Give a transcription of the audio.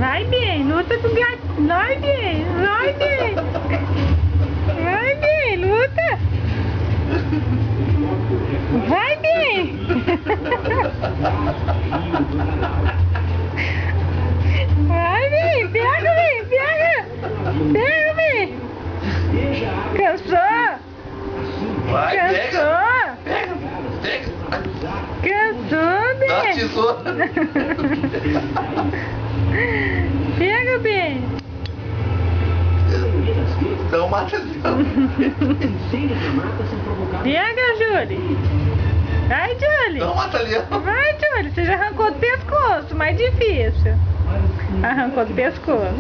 Vai bem, luta com o gato. Vai bem, vai bem. Vai bem, luta. Vai bem. Vai bem, pega bem, pega. Pega bem. Cansou? Vai, Cansou? pega. Cansou, bem? Dá a tesoura. Pega bem. Não mata não. Pega, Júlia. Vai, Júlia. Não mata leão. Vai, Júlia. Você já arrancou do pescoço, mais difícil. Arrancou do pescoço.